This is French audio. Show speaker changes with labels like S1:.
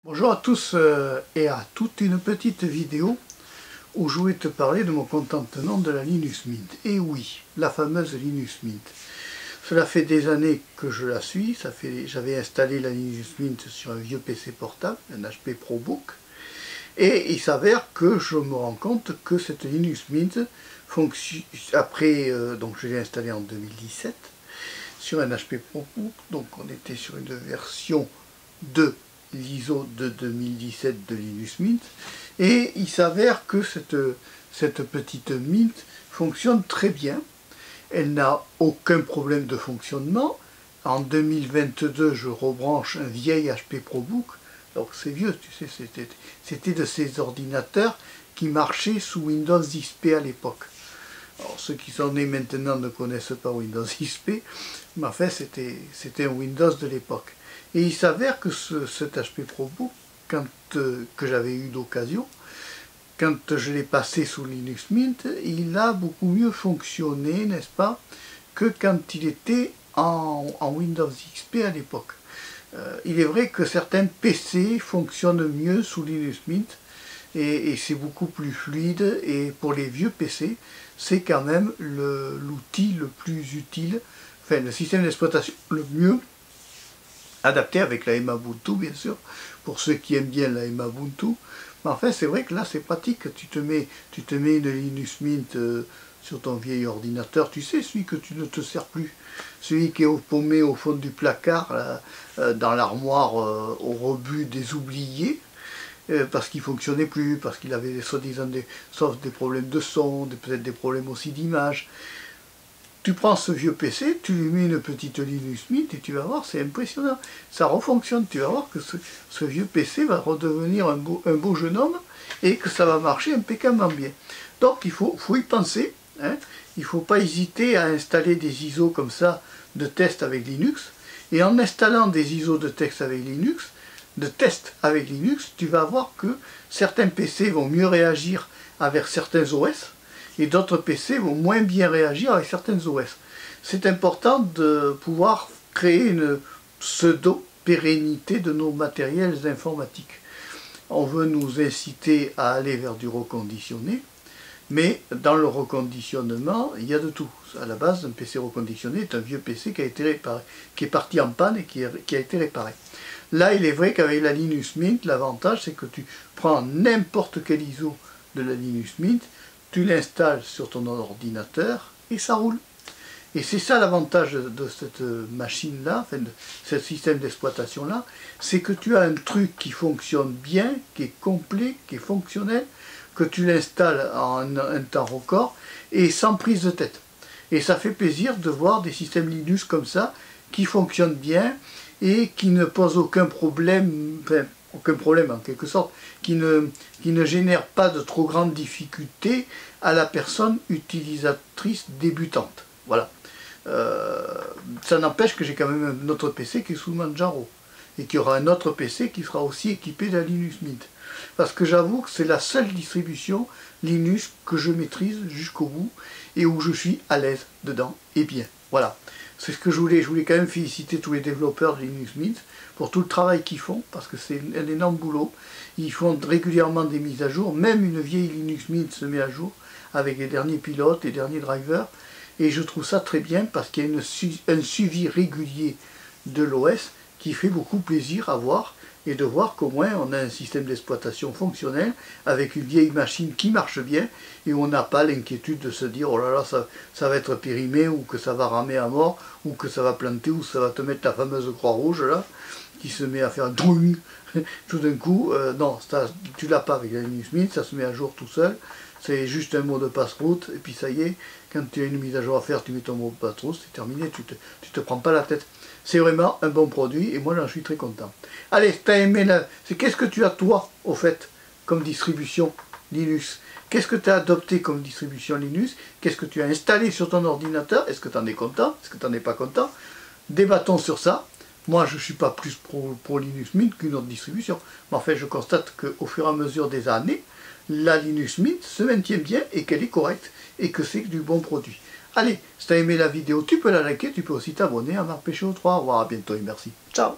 S1: Bonjour à tous et à toutes, une petite vidéo où je vais te parler de mon contentement de la Linux Mint. Et oui, la fameuse Linux Mint. Cela fait des années que je la suis, j'avais installé la Linux Mint sur un vieux PC portable, un HP ProBook, et il s'avère que je me rends compte que cette Linux Mint fonctionne, donc je l'ai installée en 2017 sur un HP ProBook, donc on était sur une version de l'ISO de 2017 de Linux Mint, et il s'avère que cette petite Mint fonctionne très bien. Elle n'a aucun problème de fonctionnement. En 2022, je rebranche un vieil HP ProBook, donc c'est vieux, tu sais, c'était de ces ordinateurs qui marchaient sous Windows XP à l'époque. Alors ceux qui sont nés maintenant ne connaissent pas Windows XP, mais enfin c'était un Windows de l'époque. Et il s'avère que cet HP ProBook, que j'avais eu d'occasion, quand je l'ai passé sous Linux Mint, il a beaucoup mieux fonctionné, n'est-ce pas, que quand il était en Windows XP à l'époque. Il est vrai que certains PC fonctionnent mieux sous Linux Mint, et c'est beaucoup plus fluide, et pour les vieux PC, c'est quand même l'outil le plus utile, enfin le système d'exploitation le mieux adapté avec la Ubuntu bien sûr, pour ceux qui aiment bien la Ubuntu. Mais enfin c'est vrai que là c'est pratique, tu te mets une Linux Mint sur ton vieil ordinateur, tu sais, celui que tu ne te sers plus, celui qui est paumé au fond du placard, là, dans l'armoire au rebut des oubliés, parce qu'il ne fonctionnait plus, parce qu'il avait soi-disant sauf des problèmes de son, peut-être des problèmes aussi d'image. Tu prends ce vieux PC, tu lui mets une petite Linux Mint et tu vas voir, c'est impressionnant. Ça refonctionne, tu vas voir que ce vieux PC va redevenir un beau jeune homme et que ça va marcher impeccablement bien. Donc il faut y penser, hein. Il ne faut pas hésiter à installer des ISO comme ça de test avec Linux. Et en installant des ISO de test avec Linux, tu vas voir que certains PC vont mieux réagir avec certains OS, et d'autres PC vont moins bien réagir avec certaines OS. C'est important de pouvoir créer une pseudo-pérennité de nos matériels informatiques. On veut nous inciter à aller vers du reconditionné, mais dans le reconditionnement, il y a de tout. À la base, un PC reconditionné est un vieux PC qui a été réparé, qui est parti en panne et qui a été réparé. Là, il est vrai qu'avec la Linux Mint, l'avantage, c'est que tu prends n'importe quel ISO de la Linux Mint, tu l'installes sur ton ordinateur et ça roule. Et c'est ça l'avantage de cette machine-là, enfin de ce système d'exploitation-là, c'est que tu as un truc qui fonctionne bien, qui est complet, qui est fonctionnel, que tu l'installes en un temps record et sans prise de tête. Et ça fait plaisir de voir des systèmes Linux comme ça, qui fonctionnent bien et qui ne posent aucun problème, enfin, aucun problème en quelque sorte, qui ne génère pas de trop grandes difficultés à la personne utilisatrice débutante. Voilà. Ça n'empêche que j'ai quand même un autre PC qui est sous Manjaro, et qu'il y aura un autre PC qui sera aussi équipé de la Linux Mint. Parce que j'avoue que c'est la seule distribution Linux que je maîtrise jusqu'au bout, et où je suis à l'aise dedans, et bien. Voilà. C'est ce que je voulais quand même féliciter tous les développeurs de Linux Mint pour tout le travail qu'ils font, parce que c'est un énorme boulot. Ils font régulièrement des mises à jour, même une vieille Linux Mint se met à jour avec les derniers pilotes, les derniers drivers, et je trouve ça très bien parce qu'il y a un suivi régulier de l'OS qui fait beaucoup plaisir à voir, et de voir qu'au moins on a un système d'exploitation fonctionnel avec une vieille machine qui marche bien et où on n'a pas l'inquiétude de se dire oh là là ça va être périmé, ou que ça va ramer à mort, ou que ça va planter, ou ça va te mettre la fameuse croix rouge là qui se met à faire drung tout d'un coup. Non, tu l'as pas avec la Linux Mint, ça se met à jour tout seul, c'est juste un mot de passe-route et puis ça y est, quand tu as une mise à jour à faire, tu mets ton mot de passe-route, c'est terminé, tu te prends pas la tête. C'est vraiment un bon produit et moi j'en suis très content. Allez, si tu as aimé qu'est-ce que tu as toi, au fait, comme distribution Linux? Qu'est-ce que tu as adopté comme distribution Linux? Qu'est-ce que tu as installé sur ton ordinateur? Est-ce que tu en es content? Est-ce que tu n'en es pas content? Débattons sur ça. Moi je ne suis pas plus pro Linux Mint qu'une autre distribution. Mais en fait je constate qu'au fur et à mesure des années, la Linux Mint se maintient bien et qu'elle est correcte et que c'est du bon produit. Allez, si tu as aimé la vidéo, tu peux la liker, tu peux aussi t'abonner à Marc Péchaud 3. Au revoir, à bientôt et merci. Ciao.